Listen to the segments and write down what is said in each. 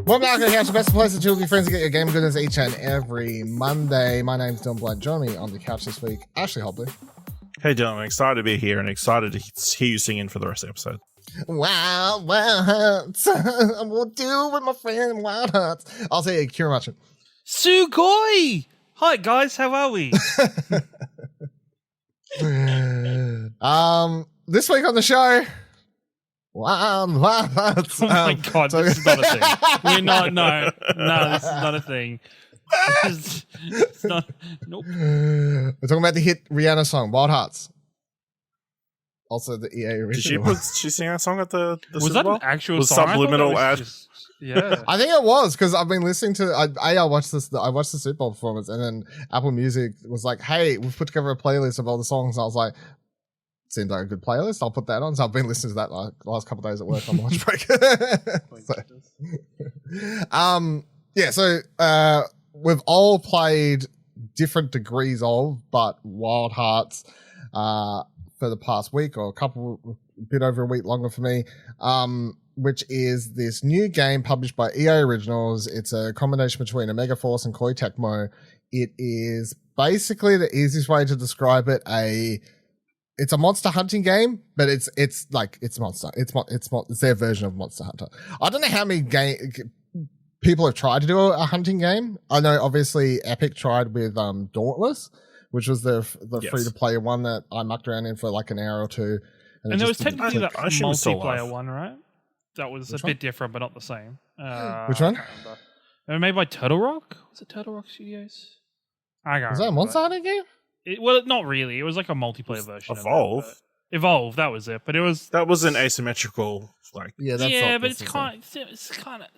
Welcome back to the Couch, the best place to chill with your friends and get your game goodness each and every Monday. My name's Dylan Blunt. Join me on the couch this week, Ashley Hobley. Hey Dylan, I'm excited to be here and excited to hear you singing for the rest of the episode. Wild Hearts. I will do with my friend Wild Hearts. I'll say it, Kira Marchant. Sugoi! Hi guys, how are we? This week on the show, Wild Hearts. Oh my god, this is not a thing. We're not, no, this is not a thing. It's not, nope. We're talking about the hit Rihanna song, Wild Hearts. Also the EA original. Did she sing that song at the Was Super that Bowl? an actual Was song? subliminal ad? Yeah. I think it was because I've been listening to. I watched the Super Bowl performance, and then Apple Music was like, "Hey, we've put together a playlist of all the songs." And I was like, "Seems like a good playlist. I'll put that on." So I've been listening to that the last couple of days at work on lunch break. So we've all played different degrees of, but Wild Hearts for the past week or a bit over a week longer for me. Which is this new game published by EA Originals. It's a combination between Omega Force and Koei Tecmo. It is basically the easiest way to describe it. It's a monster hunting game, but it's monster. It's their version of Monster Hunter. I don't know how many people have tried to do a hunting game. I know obviously Epic tried with Dauntless, which was the free to play one that I mucked around in for like an hour or two. And there was technically that multiplayer alive. one, right? That was Which a one? bit different, but not the same. Which one? I can't remember. They were made by Turtle Rock? Was it Turtle Rock Studios? I can't Was that a remember. monster hunting game? Well, not really. It was like a multiplayer version. Evolve. Of it, Evolve, that was it. But it was. That was an asymmetrical, like. Yeah, But it's kind of.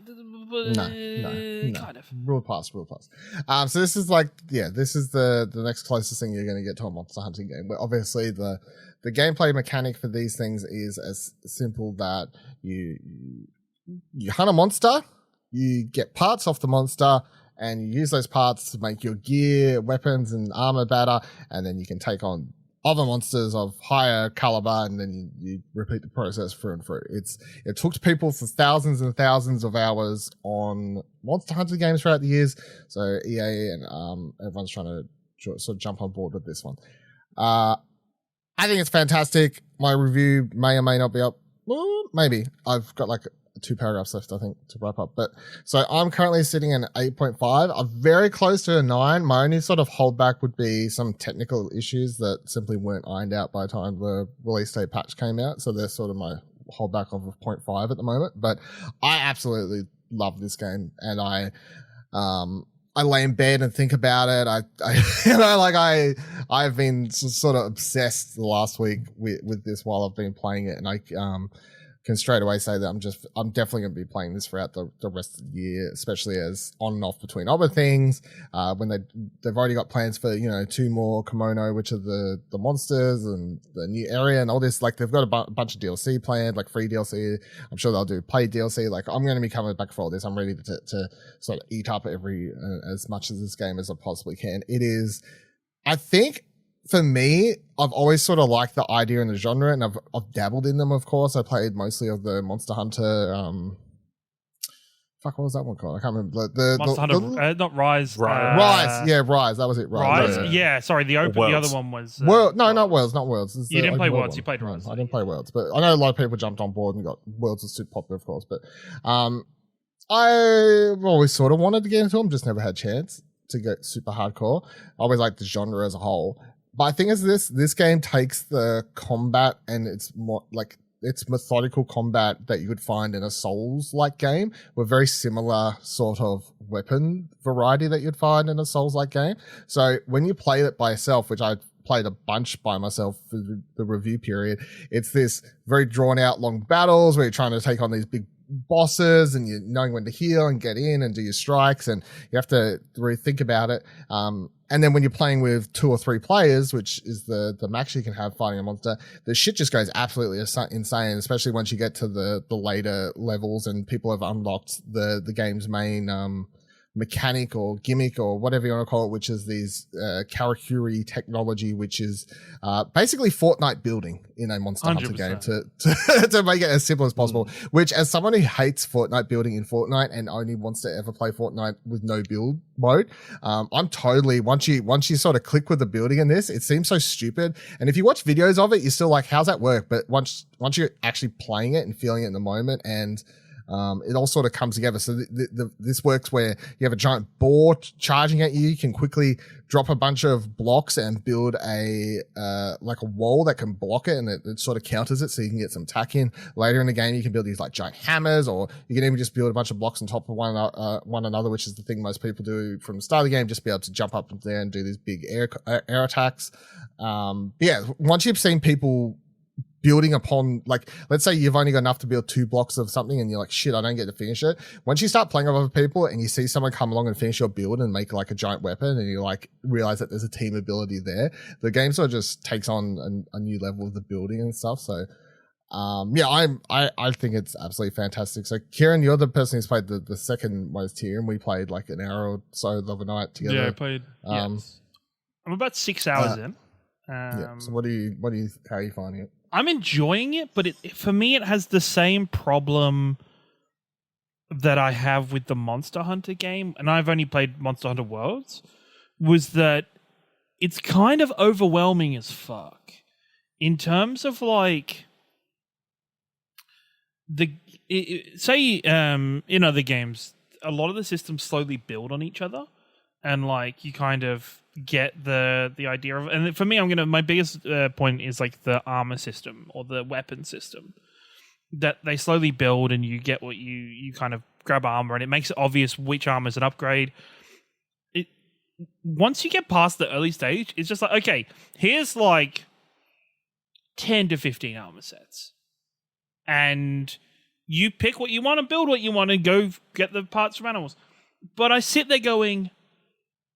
No. Kind of. Real pass. So this is this is the next closest thing you're going to get to a monster hunting game. But obviously the gameplay mechanic for these things is as simple that you hunt a monster, you get parts off the monster, and you use those parts to make your gear, weapons, and armor better, and then you can take on other monsters of higher caliber, and then you repeat the process through and through. It took people for thousands and thousands of hours on monster hunting games throughout the years, so EA and everyone's trying to sort of jump on board with this one. I think it's fantastic. My review may or may not be up. Well, maybe. I've got like 2 paragraphs left, I think, to wrap up. But so I'm currently sitting at 8.5. I'm very close to a 9. My only sort of holdback would be some technical issues that simply weren't ironed out by the time the release date patch came out. So they're sort of my holdback of a 0.5 at the moment. But I absolutely love this game, and I lay in bed and think about it. I've been sort of obsessed the last week with this while I've been playing it, and I can straight away say that I'm definitely going to be playing this throughout the rest of the year, especially as on and off between other things. When they've already got plans for 2 more Kemono, which are the monsters and the new area and all this. Like they've got a bunch of DLC planned, like free DLC. I'm sure they'll do paid DLC. Like I'm going to be coming back for all this. I'm ready to sort of eat up as much of this game as I possibly can. It is, I think. For me, I've always sort of liked the idea and the genre, and I've dabbled in them, of course. I played mostly of the Monster Hunter. What was that one called? I can't remember. Monster Hunter, not Rise. Rise. Yeah, Rise. That was it. Rise. Yeah. Sorry. The other one was. Not Worlds. You didn't play Worlds. You played Rise. I didn't play Worlds, but I know a lot of people jumped on board and got Worlds was super popular, of course. But I've always sort of wanted to get into them, just never had a chance to get super hardcore. I always liked the genre as a whole. But I think this game takes the combat, and it's more like it's methodical combat that you would find in a Souls-like game with very similar sort of weapon variety that you'd find in a Souls-like game. So when you play it by yourself, which I played a bunch by myself for the review period, it's this very drawn out long battles where you're trying to take on these big bosses, and you're knowing when to heal and get in and do your strikes, and you have to really think about it. And then when you're playing with 2 or 3 players, which is the max you can have fighting a monster, the shit just goes absolutely insane, especially once you get to the later levels and people have unlocked the game's main mechanic or gimmick or whatever you want to call it, which is these Karakuri technology, which is basically Fortnite building. in a Monster Hunter game 100%. to make it as simple as possible. Which, as someone who hates Fortnite building in Fortnite and only wants to ever play Fortnite with no build mode, I'm totally once you sort of click with the building in this, it seems so stupid. And if you watch videos of it, you're still like, how's that work? But once you're actually playing it and feeling it in the moment, and it all sort of comes together. So this works where you have a giant boar charging at you. You can quickly drop a bunch of blocks and build a wall that can block it, and it sort of counters it, so you can get some attack in. Later in the game, you can build these like giant hammers, or you can even just build a bunch of blocks on top of one another, which is the thing most people do from the start of the game, just be able to jump up there and do these big air attacks. Once you've seen people building upon, like, let's say you've only got enough to build 2 blocks of something and you're like, shit, I don't get to finish it. Once you start playing with other people and you see someone come along and finish your build and make like a giant weapon, and you like realize that there's a team ability there, the game sort of just takes on a new level of the building and stuff. So I think it's absolutely fantastic. So Kieran, you're the person who's played the second most tier, and we played like an hour or so the other night together. Yeah, I played. I'm about 6 hours in. So how are you finding it? I'm enjoying it, but for me, it has the same problem that I have with the Monster Hunter game, and I've only played Monster Hunter Worlds, was that it's kind of overwhelming as fuck. In terms of, like, in other games, a lot of the systems slowly build on each other, and, like, you kind of get the idea of, and for me, my biggest point is like the armor system or the weapon system, that they slowly build, and you get what you kind of grab armor, and it makes it obvious which armor is an upgrade. Once you get past the early stage, it's just like, okay, here's like 10 to 15 armor sets, and you pick what you want and build what you want and go get the parts from animals. But I sit there going,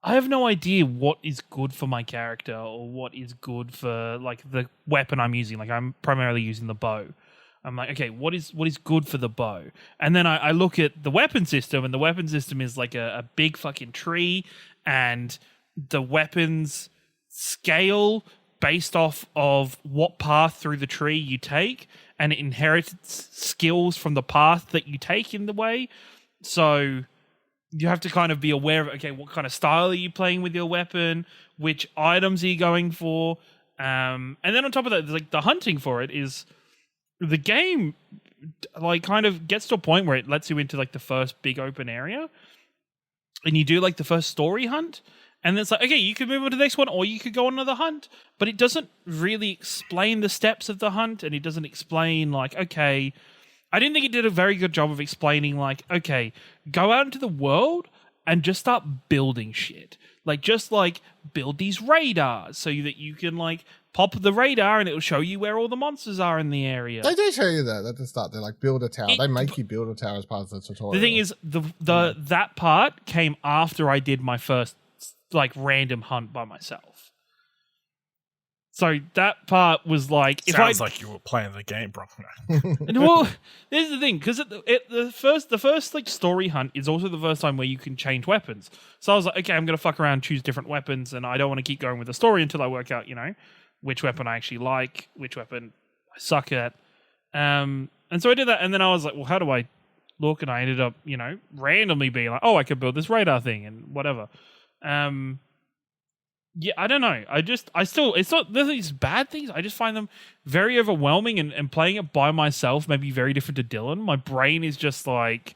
I have no idea what is good for my character, or what is good for like the weapon I'm using. Like, I'm primarily using the bow. I'm like, okay, what is good for the bow? And then I look at the weapon system, and the weapon system is like a big fucking tree, and the weapons scale based off of what path through the tree you take, and it inherits skills from the path that you take in the way. So you have to kind of be aware of, okay, what kind of style are you playing with your weapon? Which items are you going for? And then on top of that, like, the hunting for it is, the game like kind of gets to a point where it lets you into like the first big open area, and you do like the first story hunt, and it's like, okay, you could move on to the next one, or you could go on another hunt, but it doesn't really explain the steps of the hunt, and it doesn't explain like, okay, I didn't think it did a very good job of explaining, like, okay, go out into the world and just start building shit. Like, just, like, build these radars so that you can, like, pop the radar and it'll show you where all the monsters are in the area. They do show you that at the start. They're like, build a tower. They make you build a tower as part of the tutorial. The thing is, that part came after I did my first, like, random hunt by myself. So that part was like, sounds like you were playing the game, bro. And well, this is the thing, because the first like story hunt is also the first time where you can change weapons. So I was like, okay, I'm gonna fuck around, choose different weapons, and I don't want to keep going with the story until I work out, which weapon I actually like, which weapon I suck at. And so I did that, and then I was like, well, how do I look? And I ended up, randomly being like, oh, I could build this radar thing and whatever. Yeah, I don't know. It's not these bad things. I just find them very overwhelming, and playing it by myself may be very different to Dylan. My brain is just like,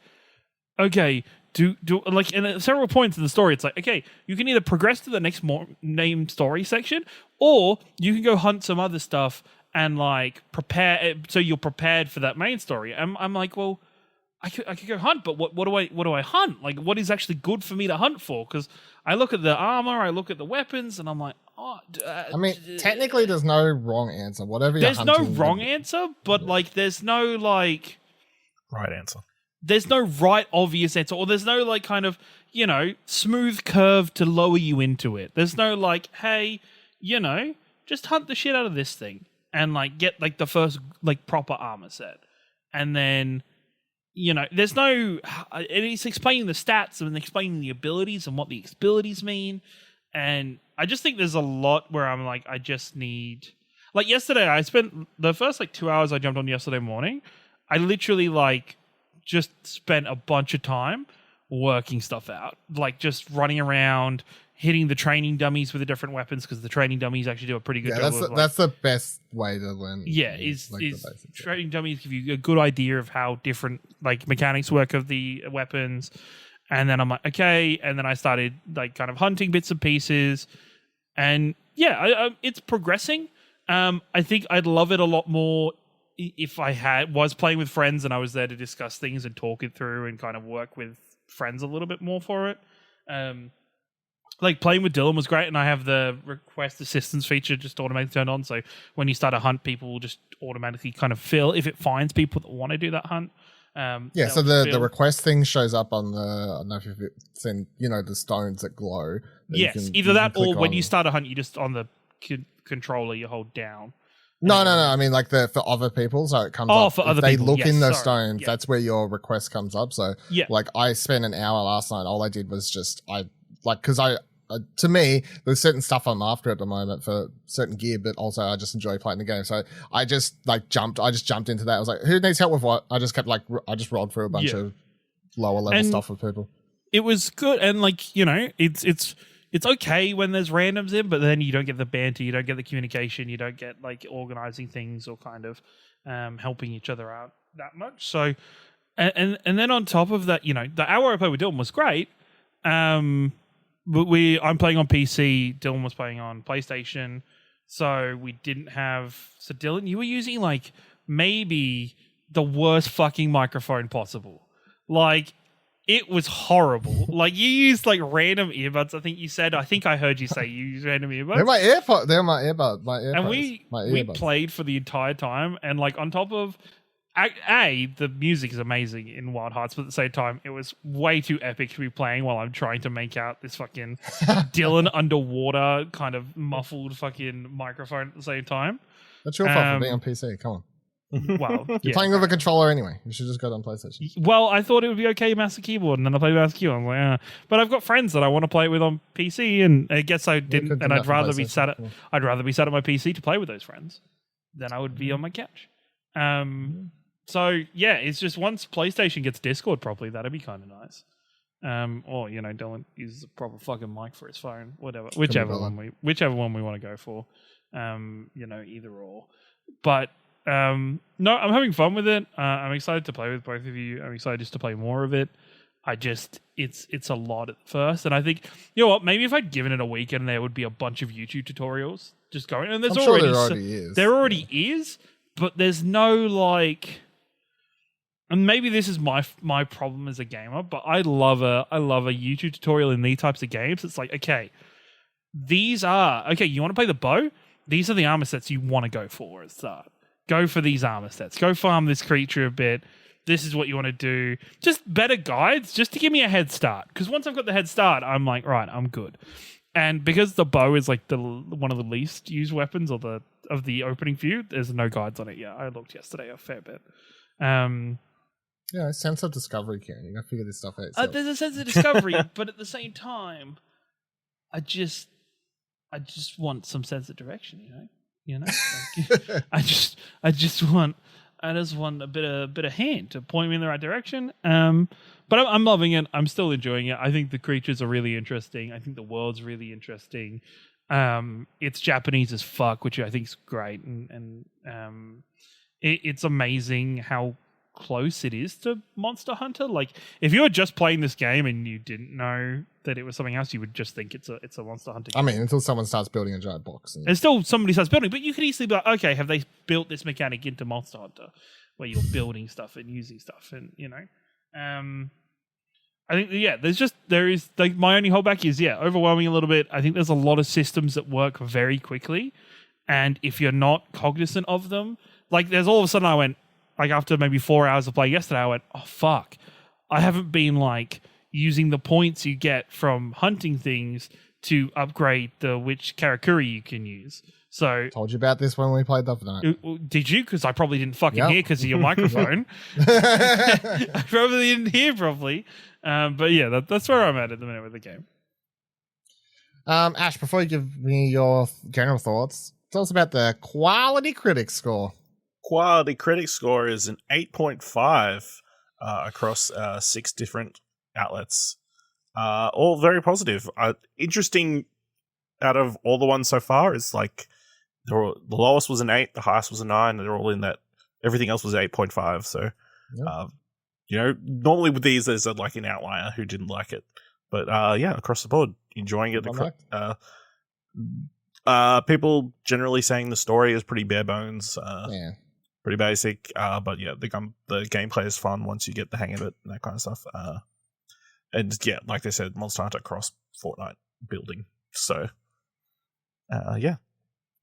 okay, do like, and at several points in the story, it's like, okay, you can either progress to the next named story section, or you can go hunt some other stuff and like prepare, so you're prepared for that main story. I'm like, well, I could go hunt, but what do I hunt? Like, what is actually good for me to hunt for? Because I look at the armor, I look at the weapons, and I'm like, I mean, technically, there's no wrong answer. Whatever you're hunting, there's no wrong answer, but like, there's no like right answer. There's no right obvious answer, or there's no like kind of smooth curve to lower you into it. There's no like, hey, just hunt the shit out of this thing and like get like the first like proper armor set, and then. There's no... It's explaining the stats and explaining the abilities and what the abilities mean. And I just think there's a lot where I'm like, I just need... Like yesterday, I spent the first like 2 hours I jumped on yesterday morning. I literally like just spent a bunch of time working stuff out, like just running around, hitting the training dummies with the different weapons because the training dummies actually do a pretty good job. That's the best way to learn. Yeah, is training dummies give you a good idea of how different like mechanics work of the weapons. And then I'm like, okay. And then I started like kind of hunting bits and pieces. And yeah, it's progressing. I think I'd love it a lot more if I was playing with friends and I was there to discuss things and talk it through and kind of work with friends a little bit more for it. Like playing with Dylan was great, and I have the request assistance feature just automatically turned on. So when you start a hunt, people will just automatically kind of fill if it finds people that want to do that hunt. So the request thing shows up on the, I don't know if you've seen, the stones that glow. Yes, either that or when you start a hunt, you just on the controller you hold down. No. I mean, like for other people, so it comes up. For other they people. Look in those stones. That's where your request comes up. So, like, I spent an hour last night. All I did was to me, there's certain stuff I'm after at the moment for certain gear, but also I just enjoy playing the game. So I just jumped into that. I was like, who needs help with what? I just kept I just rolled through a bunch of lower level stuff with people. It was good, and like it's okay when there's randoms in, but then you don't get the banter, you don't get the communication, you don't get like organizing things or kind of helping each other out that much. So, and then on top of that, the hour I played with Dylan was great. But I'm playing on PC. Dylan was playing on PlayStation, so we didn't have. So Dylan, you were using like maybe the worst fucking microphone possible. Like it was horrible. Like you used like random earbuds. I think I heard you say you use random earbuds. They're my earbuds. And we played for the entire time, and like on top of. The music is amazing in Wild Hearts, but at the same time, it was way too epic to be playing while I'm trying to make out this fucking Dylan underwater kind of muffled fucking microphone at the same time. That's your fault for being on PC. Come on. Well, you're playing with a controller anyway. You should just go on PlayStation. Well, I thought it would be okay mouse and keyboard, and then I played mouse and keyboard. I'm like, but I've got friends that I want to play with on PC, and I guess I didn't. And I'd rather be sat at my PC to play with those friends than I would be on my couch. So yeah, it's just once PlayStation gets Discord properly, that'd be kind of nice. Or Dylan uses a proper fucking mic for his phone, whichever one we want to go for. Either or. But no, I'm having fun with it. I'm excited to play with both of you. I'm excited just to play more of it. It's a lot at first, and I think maybe if I'd given it a weekend, there would be a bunch of YouTube tutorials just going. And there already is, but there's no like. And maybe this is my problem as a gamer, but I love a YouTube tutorial in these types of games. It's like, okay, you want to play the bow? These are the armor sets you want to go for at the start. Go for these armor sets. Go farm this creature a bit. This is what you want to do. Just better guides, just to give me a head start. Because once I've got the head start, I'm like, right, I'm good. And because the bow is like one of the least used weapons of the opening few, there's no guides on it yet. I looked yesterday a fair bit. Yeah, a sense of discovery, Karen. You gotta figure this stuff out. There's a sense of discovery, but at the same time, I just want some sense of direction. Like, I just want a bit of hand to point me in the right direction. But I'm loving it. I'm still enjoying it. I think the creatures are really interesting. I think the world's really interesting. It's Japanese as fuck, which I think is great, and it's amazing how close it is to Monster Hunter. Like if you were just playing this game and you didn't know that it was something else, you would just think it's a Monster Hunter game. I mean, until someone starts building a giant box. And still somebody starts building, but you could easily be like, okay, have they built this mechanic into Monster Hunter where you're building stuff and using stuff, and I think there is like my only holdback is overwhelming a little bit. I think there's a lot of systems that work very quickly, and if you're not cognizant of them, like there's all of a sudden I went, like after maybe 4 hours of play yesterday, I went, oh fuck, I haven't been like using the points you get from hunting things to upgrade which Karakuri you can use. So told you about this when we played the other night. Did you? Because I probably didn't fucking hear because of your microphone. I probably didn't hear properly. But yeah, that's where I'm at the minute with the game. Ash, before you give me your general thoughts, Tell us about the quality critic score. Quality critic score is an 8.5 across 6 different outlets. All very positive. Interesting, out of all the ones so far, is like the lowest was an 8, the highest was a 9, and they're all in that. Everything else was 8.5. So, normally with these, there's like an outlier who didn't like it. But across the board, enjoying it. People generally saying the story is pretty bare bones. Pretty basic. But yeah, the gameplay is fun once you get the hang of it and that kind of stuff. And yeah, like they said, Monster Hunter cross Fortnite building. So,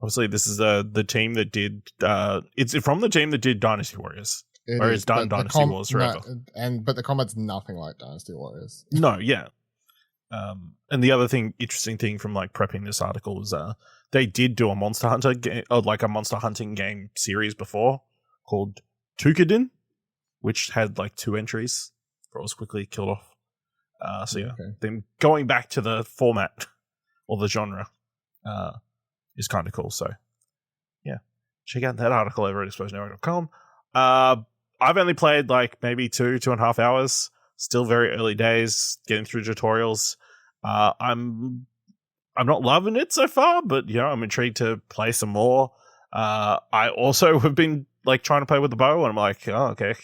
obviously this is the team that did. It's from the team that did Dynasty Warriors. It's done Dynasty Wars forever. But the combat's nothing like Dynasty Warriors. No, yeah. And the other interesting thing from like prepping this article was they did do a Monster Hunter game, like a Monster Hunting game series before called Tukadin, which had like 2 entries, but was quickly killed off. Them going back to the format or the genre is kind of cool. So yeah, check out that article over at explosionetwork.com. I've only played like maybe 2.5 hours. Still very early days, getting through tutorials. I'm not loving it so far, but I'm intrigued to play some more. I also have been like trying to play with the bow, and I'm like, oh, okay.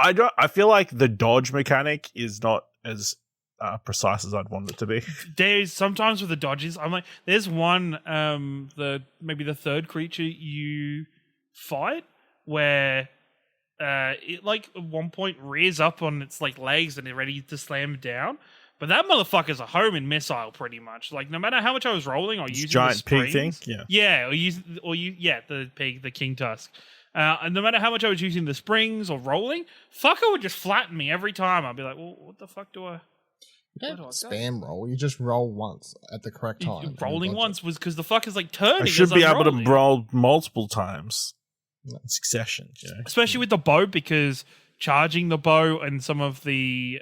I feel like the dodge mechanic is not as precise as I'd want it to be. There's sometimes with the dodges, I'm like, there's one, maybe the third creature you fight where it like at one point rears up on its like legs and it's ready to slam down. But that motherfucker's a homing missile pretty much. Like no matter how much I was rolling or using giant the springs, pig thing, the pig, the king tusk. And no matter how much I was using the springs or rolling, fucker would just flatten me every time. I'd be like, well, what the fuck do I? You don't spam roll. You just roll once at the correct time. Rolling once was because the fucker's like turning. I should be able rolling. to roll multiple times in succession. Especially with the bow, because charging the bow and some of the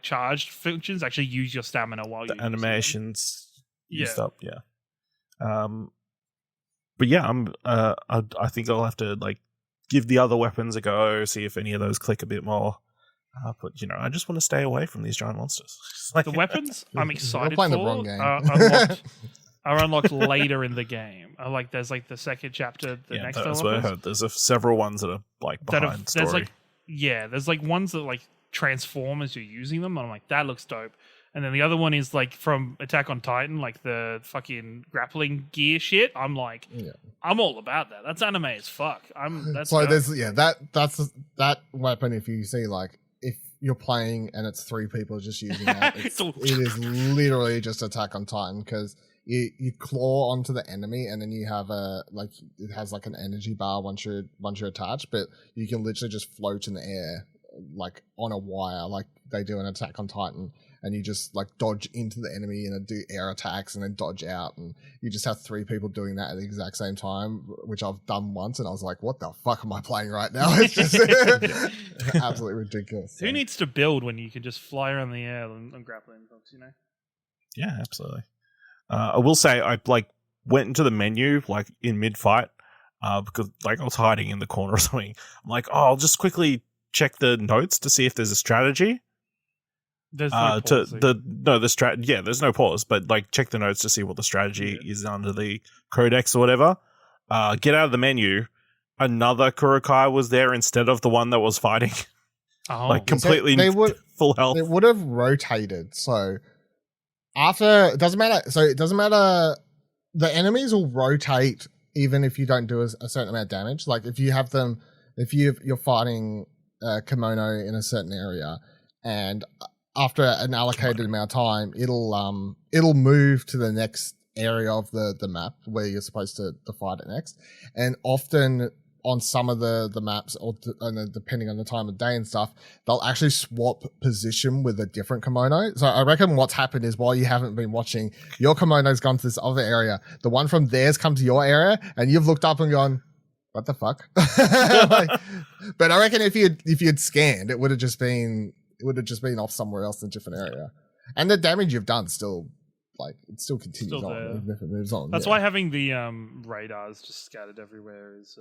charged functions actually use your stamina while you animations used up. Yeah. But yeah, I think I'll have to like give the other weapons a go, see if any of those click a bit more. But I just want to stay away from these giant monsters. The weapons, I'm excited playing for. The wrong game. Are unlocked later in the game. There's like the second chapter, next that's what I heard. There's several ones that are like behind story. There's like ones that like transform as you're using them. And I'm like, that looks dope. And then the other one is like from Attack on Titan, like the fucking grappling gear shit. I'm like, I'm all about that. That's anime as fuck. That's so there's that's that weapon. If you see like if you're playing and it's 3 people just using that, it is literally just Attack on Titan because you claw onto the enemy and then you have it has like an energy bar once you're attached, but you can literally just float in the air like on a wire like they do in Attack on Titan, and you just like dodge into the enemy and do air attacks and then dodge out, and you just have 3 people doing that at the exact same time, which I've done once, and I was like, what the fuck am I playing right now? It's just absolutely ridiculous. Who needs to build when you can just fly around the air and grappling folks, Yeah, absolutely. I will say I like went into the menu like in mid-fight because like I was hiding in the corner or something. I'm like, I'll just quickly check the notes to see if there's a strategy. There's no pause. There's no pause, but like check the notes to see what the strategy is under the codex or whatever. Get out of the menu. Another Kurokai was there instead of the one that was fighting. Like completely full health. They would have rotated. So after it doesn't matter. So it doesn't matter. The enemies will rotate even if you don't do a certain amount of damage. Like if you have them, if you're fighting Kemono in a certain area, and after an allocated amount of time, it'll move to the next area of the map where you're supposed to fight it next. And often on some of the maps, and depending on the time of day and stuff, they'll actually swap position with a different kimono. So I reckon what's happened is while you haven't been watching, your kimono's gone to this other area. The one from theirs come to your area, and you've looked up and gone, what the fuck? But I reckon if you'd scanned, it would have just been off somewhere else in a different area. And the damage you've done still like it still continues Still on, there. even if it moves on. That's why having the radars just scattered everywhere is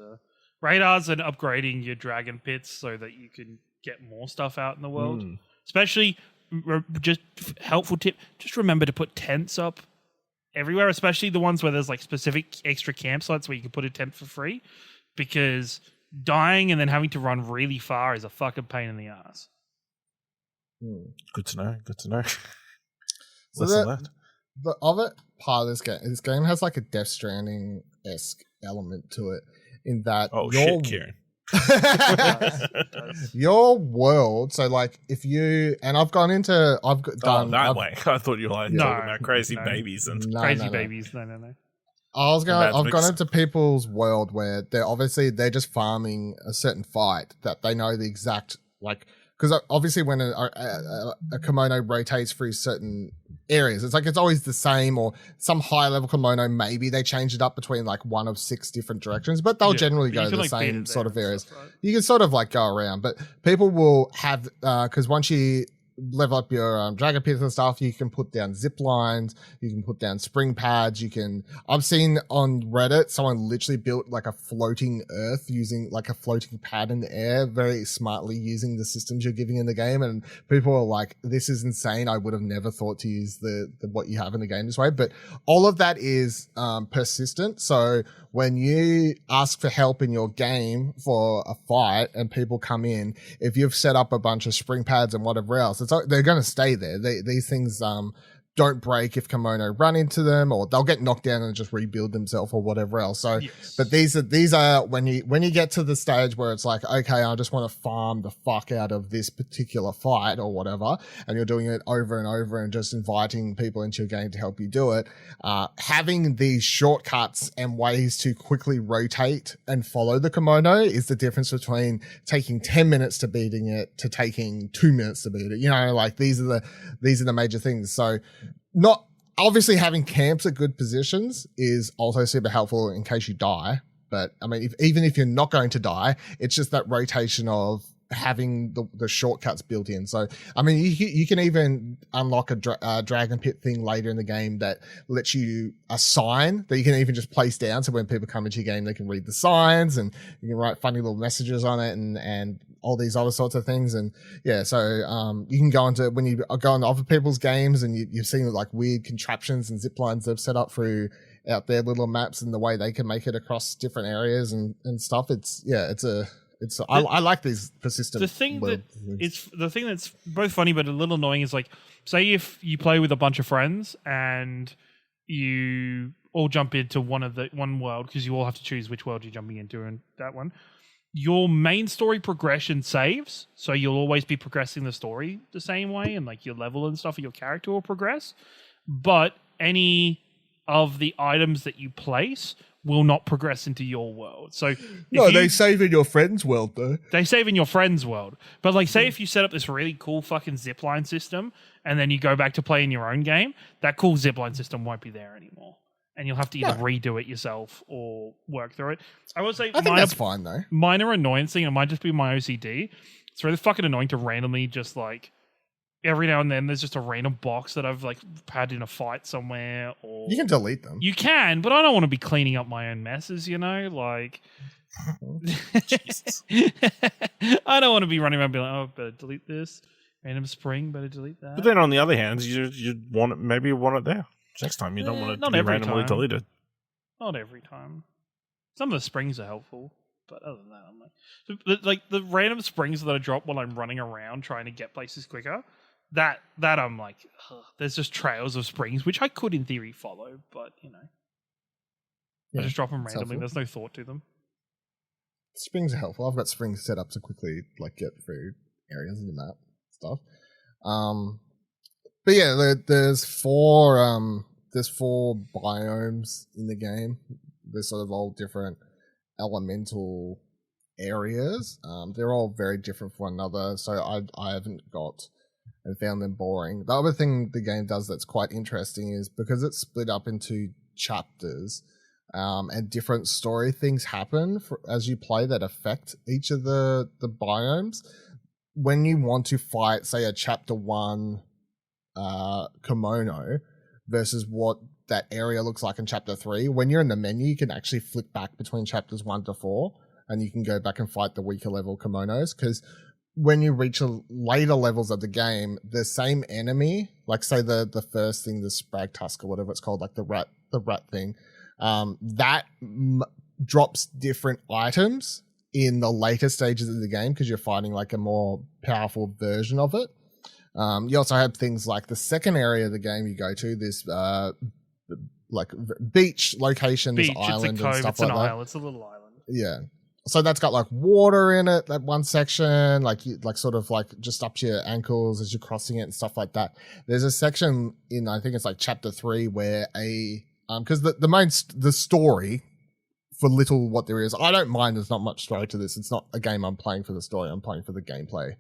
radars and upgrading your dragon pits so that you can get more stuff out in the world. Especially, just helpful tip: just remember to put tents up everywhere, especially the ones where there's like specific extra campsites where you can put a tent for free, because dying and then having to run really far is a fucking pain in the ass. Good to know. Good to know. So the other part of this game has like a Death Stranding-esque element to it, in that shit, Kieran. Your world. So like, if you I've done that way. I thought you were like talking about crazy babies and babies. No. I've gone into people's world where they're just farming a certain fight that they know the exact, like, because obviously when a kimono rotates through certain areas, it's always the same, or some high level kimono, maybe they change it up between like one of 6 different directions, but they'll generally go to the same sort of areas. Stuff, right? You can sort of like go around, but people will have, because once you level up your dragon pits and stuff, you can put down zip lines, you can put down spring pads, I've seen on Reddit someone literally built like a floating earth using like a floating pad in the air, very smartly using the systems you're giving in the game, and people are like, this is insane, I would have never thought to use the what you have in the game this way. But all of that is persistent, so when you ask for help in your game for a fight and people come in, if you've set up a bunch of spring pads and whatever else, they're going to stay there. These things don't break if kimono run into them, or they'll get knocked down and just rebuild themselves or whatever else. So, yes. But these are when you get to the stage where it's like, okay, I just want to farm the fuck out of this particular fight or whatever, and you're doing it over and over and just inviting people into your game to help you do it. Having these shortcuts and ways to quickly rotate and follow the kimono is the difference between taking 10 minutes to beating it to taking 2 minutes to beat it. You know, like these are the major things. So, not obviously having camps at good positions is also super helpful in case you die. But I mean, even if you're not going to die, it's just that rotation of having the shortcuts built in. So, I mean, you can even unlock a dragon pit thing later in the game that lets you a sign that you can even just place down. So when people come into your game, they can read the signs and you can write funny little messages on it and all these other sorts of things. And yeah, so you can go into, when you go into other people's games and you've seen like weird contraptions and zip lines they've set up through out their little maps and the way they can make it across different areas and stuff. I like these persistent. The thing that's both funny but a little annoying is, like, say if you play with a bunch of friends and you all jump into one world, because you all have to choose which world you're jumping into, and that one, your main story progression saves, so you'll always be progressing the story the same way, and like your level and stuff, your character will progress. But any of the items that you place will not progress into your world. So they save in your friend's world, though. They save in your friend's world. But like, say if you set up this really cool fucking zipline system and then you go back to play in your own game, that cool zipline system won't be there anymore. And you'll have to either redo it yourself or work through it. I would say, I think that's fine, though. Minor annoyance thing, it might just be my OCD. It's really fucking annoying to randomly just like, every now and then there's just a random box that I've like had in a fight somewhere, or you can delete them. You can, but I don't want to be cleaning up my own messes, you know? Like, I don't want to be running around being like, oh, better delete this. Random spring, better delete that. But then on the other hand, you want it, maybe you want it there. Next time you don't want it to be randomly deleted. Not every time. Some of the springs are helpful, but other than that, I'm like the random springs that I drop while I'm running around trying to get places quicker. That I'm like, there's just trails of springs, which I could in theory follow, but you know, I just drop them randomly. There's no thought to them. Springs are helpful. I've got springs set up to quickly like get through areas of the map stuff. But yeah, there's four biomes in the game. They're sort of all different elemental areas. They're all very different from one another, so I haven't got and found them boring. The other thing the game does that's quite interesting is because it's split up into chapters, and different story things happen as you play that affect each of the biomes. When you want to fight, say, a chapter 1 Kemono, versus what that area looks like in chapter 3. When you're in the menu, you can actually flip back between chapters 1 to 4, and you can go back and fight the weaker level Kemonos, because when you reach later levels of the game, the same enemy, like say the first thing, the Sprag Tusk or whatever it's called, like the rat thing, drops different items in the later stages of the game because you're fighting like a more powerful version of it. You also have things like the second area of the game you go to, this like beach location, this island and stuff like that. It's a little island. Yeah. So that's got like water in it, that one section, like sort of like just up to your ankles as you're crossing it and stuff like that. There's a section in, I think it's like chapter 3 where because the story, for little what there is, I don't mind, there's not much story to this. It's not a game I'm playing for the story, I'm playing for the gameplay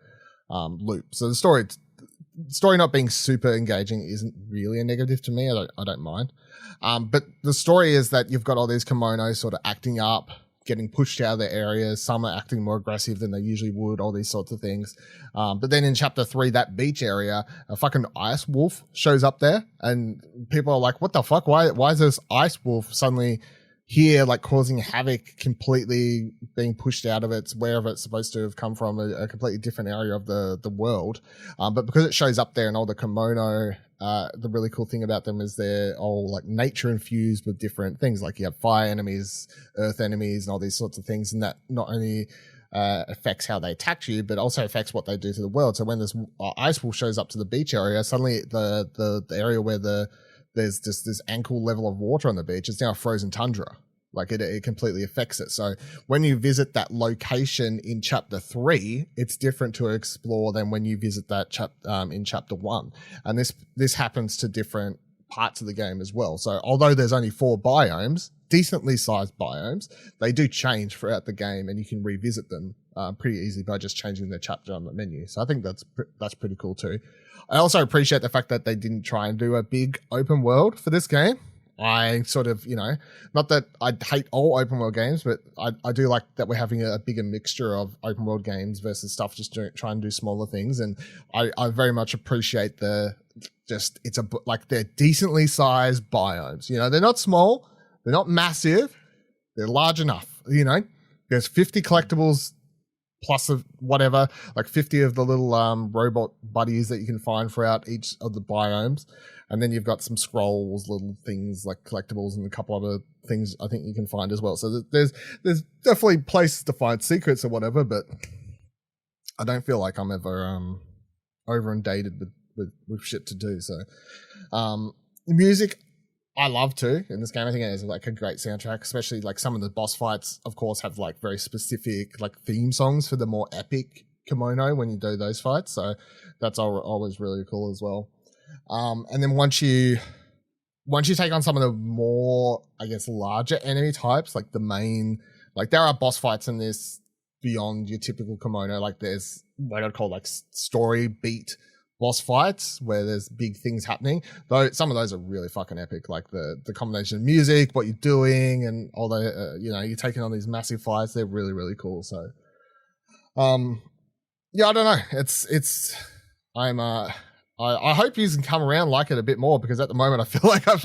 loop. So the story not being super engaging isn't really a negative to me. I don't mind. But the story is that you've got all these Kemonos sort of acting up, getting pushed out of their areas. Some are acting more aggressive than they usually would, all these sorts of things. But then in chapter 3, that beach area, a fucking ice wolf shows up there, and people are like, what the fuck? Why is this ice wolf suddenly here, like causing havoc, completely being pushed out of wherever it's supposed to have come from, a completely different area of the world. But because it shows up there and all the Kemono, the really cool thing about them is they're all like nature infused with different things. Like you have fire enemies, earth enemies, and all these sorts of things. And that not only affects how they attack you, but also affects what they do to the world. So when this ice wolf shows up to the beach area, suddenly the area where there's just this ankle level of water on the beach, it's now a frozen tundra. Like it completely affects it. So when you visit that location in chapter 3, it's different to explore than when you visit that in chapter 1. And this happens to different parts of the game as well. So although there's only 4 biomes, decently sized biomes, they do change throughout the game, and you can revisit them pretty easily by just changing their chapter on the menu. So I think that's pretty cool too. I also appreciate the fact that they didn't try and do a big open world for this game. I sort of, not that I hate all open world games, but I do like that we're having a bigger mixture of open world games versus stuff just try and do smaller things. And I very much appreciate they're decently sized biomes. They're not small, they're not massive, they're large enough. There's 50 collectibles plus of whatever, like 50 of the little robot buddies that you can find throughout each of the biomes. And then you've got some scrolls, little things like collectibles, and a couple other things I think you can find as well. So there's definitely places to find secrets or whatever, but I don't feel like I'm ever over inundated with shit to do. So music, I love too in this game. I think it is like a great soundtrack, especially like some of the boss fights, of course, have like very specific like theme songs for the more epic Kemono when you do those fights. So that's always really cool as well. And then once you take on some of the more, I guess, larger enemy types, like there are boss fights in this beyond your typical Kemono. Like there's what I'd call like story beat boss fights where there's big things happening. Though some of those are really fucking epic. Like the combination of music, what you're doing, and all the you're taking on these massive fights. They're really, really cool. So, yeah, I don't know. I hope you can come around like it a bit more, because at the moment I feel like I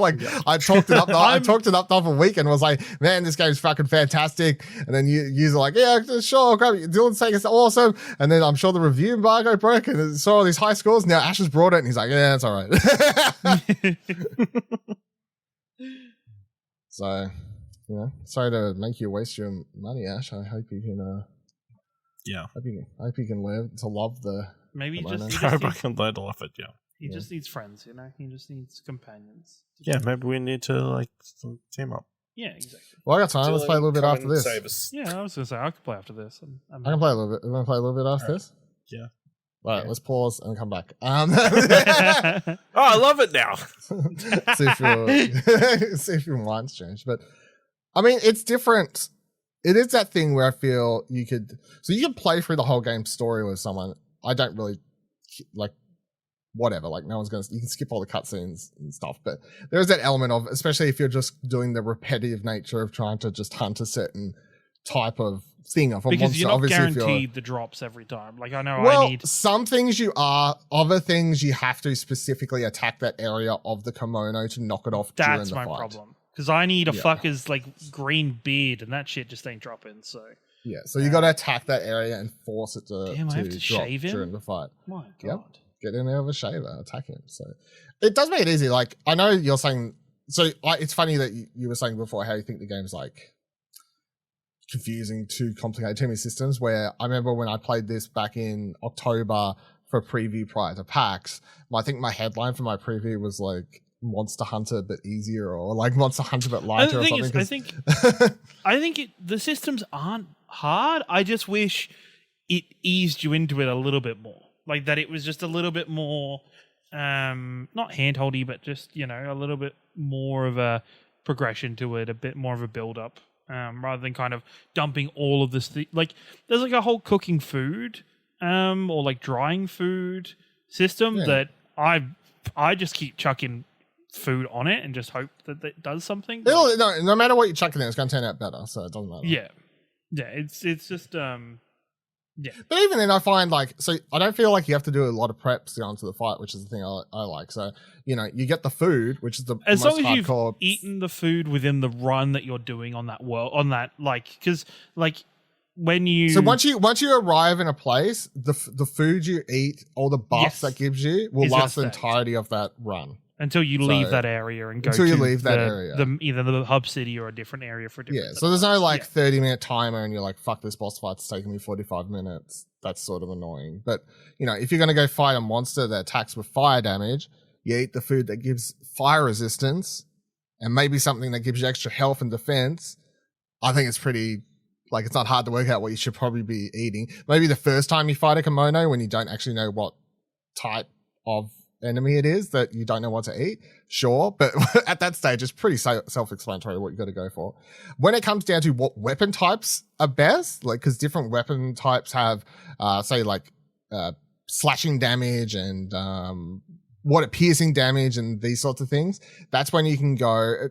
talked it up. I talked it up the other week and was like, man, this game's fucking fantastic. And then you are like, yeah, sure, grab it. Dylan's saying it's awesome. And then I'm sure the review embargo broke and saw all these high scores. Now Ash has brought it and he's like, yeah, that's all right. So, sorry to make you waste your money, Ash. I hope you can. I hope you can learn to love the. Maybe he just can learn to love it. Yeah, he just needs friends. He just needs companions. Yeah, maybe we need to team up. Yeah, exactly. Well, I got time. Dylan, let's play a little bit after this. Yeah, I was gonna say I could play after this. I can play a little bit. You want to play a little bit after this? Yeah. Right, let's pause and come back. Oh, I love it now. see if your mind's changed. But I mean, it's different. It is that thing where I feel you could play through the whole game story with someone. I don't really whatever. Like no one's you can skip all the cutscenes and stuff, but there is that element of, especially if you're just doing the repetitive nature of trying to just hunt a certain type of thing of a because monster. you're not Obviously, guaranteed the drops every time. Like I know well, I need. some things you are, other things you have to specifically attack that area of the kimono to knock it off during the That's fight. my problem. Because I need a Yeah. fucker's like green beard, and that shit just ain't dropping. So Yeah, so you got to attack that area and force it to, Damn, I have to drop shave him? during the fight. my god. Yep. Get in there with a shaver, attack him. So it does make it easy. Like I know you're saying. So it's funny that you were saying before how you think the game's like confusing, too complicated, too many systems. Where I remember when I played this back in October for a preview prior to PAX, I think my headline for my preview was like Monster Hunter but easier, or like Monster Hunter but lighter, or something. I think the systems aren't hard. I just wish it eased you into it a little bit more. Like that, it was just a little bit more, not handholdy, but just a little bit more of a progression to it, a bit more of a build up, rather than kind of dumping all of this. Like there's like a whole cooking food, or like drying food system that I just keep chucking food on it and just hope that it does something. No matter what you chuck in there, it's going to turn out better, so it doesn't matter. Yeah, it's just yeah. But even then, I find so I don't feel like you have to do a lot of preps to go into the fight, which is the thing I like. So you get the food, which is the as most long as hardcore. you've eaten the food within the run that you're doing on that because when you So once you arrive in a place, the food you eat, all the buffs that gives you, will last the entirety of that run. Until you leave that area and go until you to leave that area. Either the hub city or a different area for a different. Yeah, so there's no 30-minute timer and you're like, fuck, this boss fight's taking me 45 minutes. That's sort of annoying. But, if you're going to go fight a monster that attacks with fire damage, you eat the food that gives fire resistance and maybe something that gives you extra health and defense. I think it's pretty, it's not hard to work out what you should probably be eating. Maybe the first time you fight a kimono when you don't actually know what type of enemy it is that you don't know what to eat, sure, but at that stage it's pretty self-explanatory what you got to go for. When it comes down to what weapon types are best, because different weapon types have slashing damage and piercing damage and these sorts of things, that's when you can go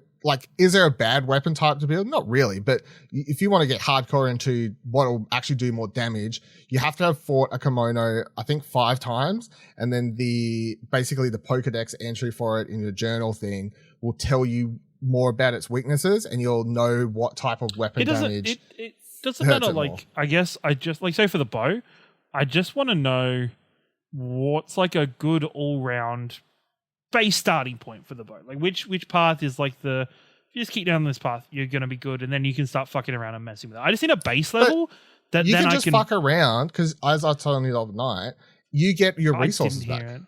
is there a bad weapon type to build? Not really, but if you want to get hardcore into what will actually do more damage, you have to have fought a kimono I think 5 times, and then basically the Pokedex entry for it in your journal thing will tell you more about its weaknesses, and you'll know what type of weapon damage. It doesn't matter. I guess I just say for the bow, I just want to know what's a good all-round base starting point for the bow. Which path is if you just keep down this path, you're going to be good, and then you can start fucking around and messing with it. I just need a base level that you then can I just fuck around, because as I told you the other night, you get your resources back.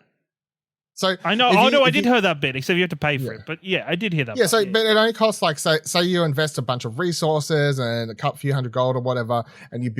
So I know. I did hear that bit, except you have to pay for it. But yeah, I did hear that. Yeah, but it only costs say you invest a bunch of resources and a few hundred gold or whatever, and you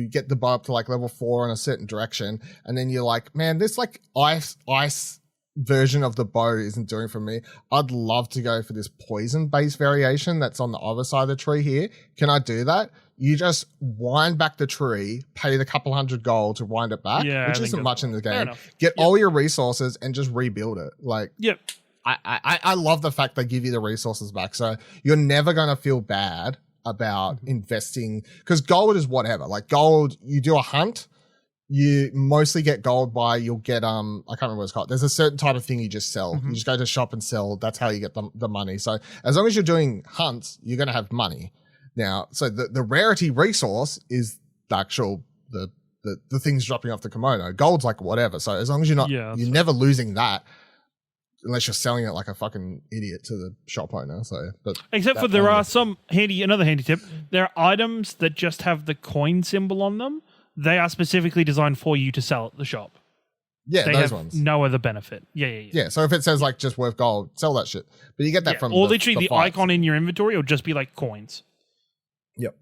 get the bow up to level 4 in a certain direction, and then you're like, man, this ice version of the bow isn't doing for me. I'd love to go for this poison based variation that's on the other side of the tree here. Can I do that? You just wind back the tree, pay the couple hundred gold to wind it back, which isn't much in the game. Get all your resources and just rebuild it. I love the fact they give you the resources back, so you're never going to feel bad about investing, because gold is whatever. Gold, you do a hunt, you mostly get gold you'll get, I can't remember what it's called. There's a certain type of thing you just sell. You just go to shop and sell. That's how you get the money. So as long as you're doing hunts, you're going to have money. Now, so the rarity resource is the actual, the things dropping off the kimono. Gold's whatever. So as long as you're never losing that, unless you're selling it like a fucking idiot to the shop owner. So, but except for there are another handy tip. There are items that just have the coin symbol on them. They are specifically designed for you to sell at the shop. Yeah, they those have ones. no other benefit. Yeah. So if it says just worth gold, sell that shit. But you get that from literally the fights. icon in your inventory will just be coins. Yep.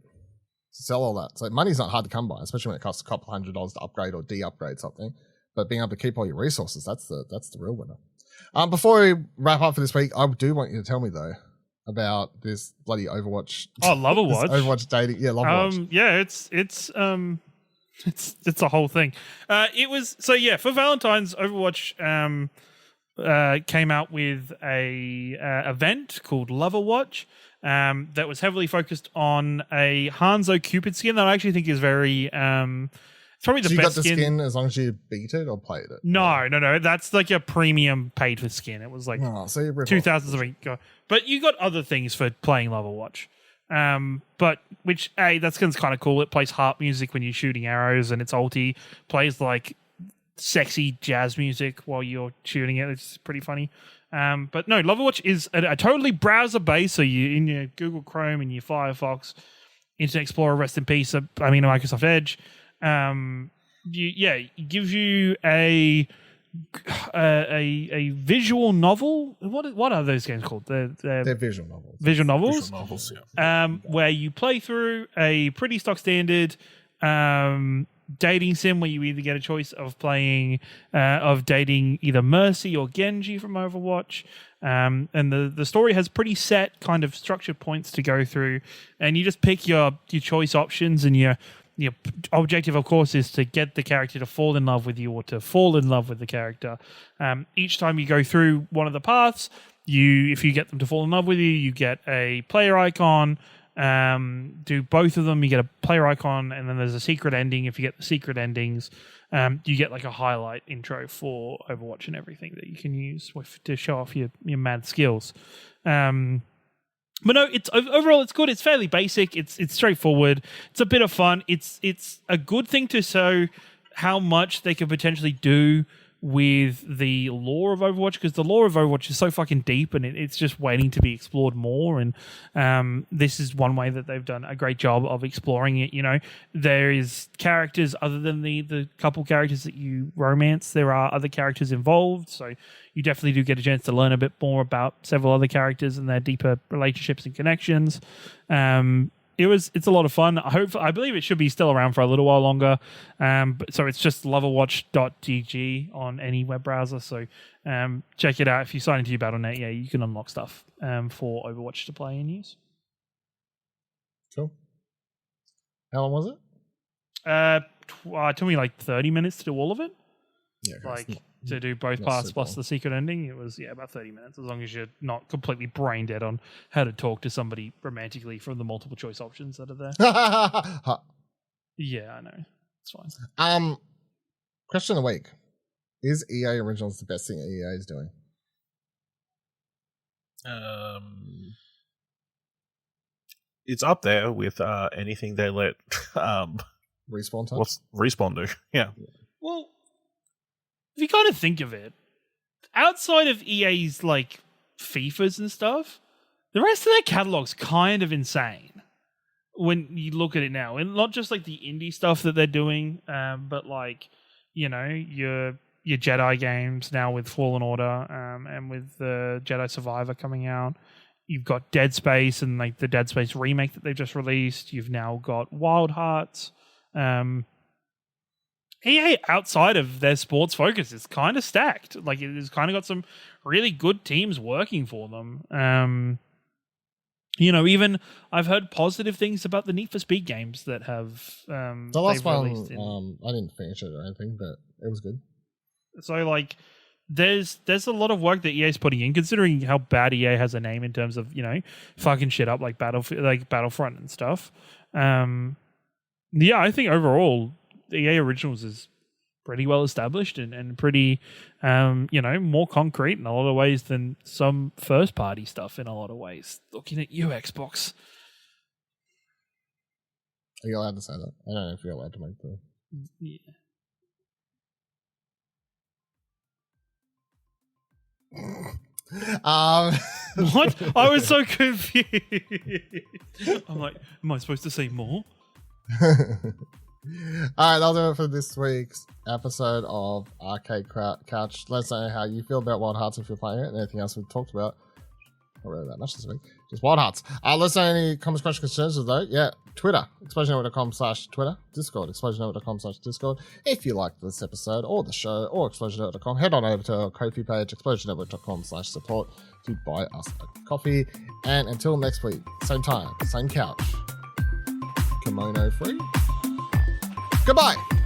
Sell all that. So money's not hard to come by, especially when it costs a couple $100 to upgrade or de-upgrade something. But being able to keep all your resources, that's the real winner. Before we wrap up for this week, I do want you to tell me though about this bloody Overwatch. Oh, Loverwatch. Overwatch dating. Yeah, Loverwatch. Yeah, it's a whole thing. It was for Valentine's, Overwatch came out with a event called Loverwatch. that was heavily focused on a Hanzo Cupid skin that I actually think is very it's probably the so you best got the skin as long as you beat it or played it. No, that's like a premium paid for skin. It was like so you 2,000 something. But you got other things for playing Level Watch. But which that skin's kind of cool. It plays harp music when you're shooting arrows, and its ulti plays like sexy jazz music while you're shooting it. It's pretty funny. But no, Level Watch is a totally browser based. So you in your Google Chrome and your Firefox, Internet Explorer, rest in peace. Microsoft Edge. It gives you a visual novel. What are those games called? They're visual novels. Visual novels. Visual novels, yeah. Where you play through a pretty stock standard dating sim where you either get a choice of playing of dating either Mercy or Genji from Overwatch. And the story has pretty set kind of structured points to go through, and you just pick your choice options, and your objective, of course, is to get the character to fall in love with you or to fall in love with the character. Each time you go through one of the paths, if you get them to fall in love with you, you get a player icon. Do both of them, you get a player icon, and then there's a secret ending. If you get the secret endings, you get like a highlight intro for Overwatch and everything that you can use to show off your mad skills. But no, overall it's good. It's fairly basic. It's straightforward. It's a bit of fun. It's a good thing to show how much they could potentially do with the lore of Overwatch, because the lore of Overwatch is so fucking deep, and it's just waiting to be explored more. And this is one way that they've done a great job of exploring it. You know, there is characters other than the couple characters that you romance. There are other characters involved, so you definitely do get a chance to learn a bit more about several other characters and their deeper relationships and connections. It's a lot of fun. I believe it should be still around for a little while longer. So it's just levelwatch.gg on any web browser. So check it out. If you sign into your Battle.net, you can unlock stuff for Overwatch to play and use. Cool. How long was it? It took me like 30 minutes to do all of it. Yeah, to do both parts plus the secret ending. It was about 30 minutes, as long as you're not completely brain dead on how to talk to somebody romantically from the multiple choice options that are there. Yeah, I know. It's fine. Question of the week. Is EA Originals the best thing EA is doing? It's up there with anything they let Respawn time? What's Respawn do? Yeah. Well, if you kind of think of it, outside of EA's like FIFAs and stuff, the rest of their catalog's kind of insane when you look at it now. And not just like the indie stuff that they're doing, but like, your Jedi games now with Fallen Order, and with the Jedi Survivor coming out. You've got Dead Space and like the Dead Space remake that they've just released. You've now got Wild Hearts. EA, outside of their sports focus, is kind of stacked. Like, it has kind of got some really good teams working for them. Even I've heard positive things about the Need for Speed games that have the last one. I didn't finish it or anything, but it was good. So, like, there's a lot of work that EA's putting in, considering how bad EA has a name in terms of fucking shit up like Battlefront and stuff. I think overall, EA Originals is pretty well established and pretty, more concrete in a lot of ways than some first party stuff in a lot of ways. Looking at you, Xbox. Are you allowed to say that? I don't know if you're allowed to make the... Yeah. What? I was so confused. I'm like, am I supposed to say more? Alright, that'll do it for this week's episode of Arcade Couch. Let us know how you feel about Wild Hearts if you're playing it, and anything else we've talked about. Not really that much this week. Just Wild Hearts. Let us know any comments, questions, concerns, though. Yeah, Twitter, explosionnetwork.com/Twitter. Discord, explosionnetwork.com/Discord. If you liked this episode or the show or explosionnetwork.com, head on over to our Ko-fi page, explosionnetwork.com/support to buy us a coffee. And until next week, same time, same couch. Kemono free. Goodbye.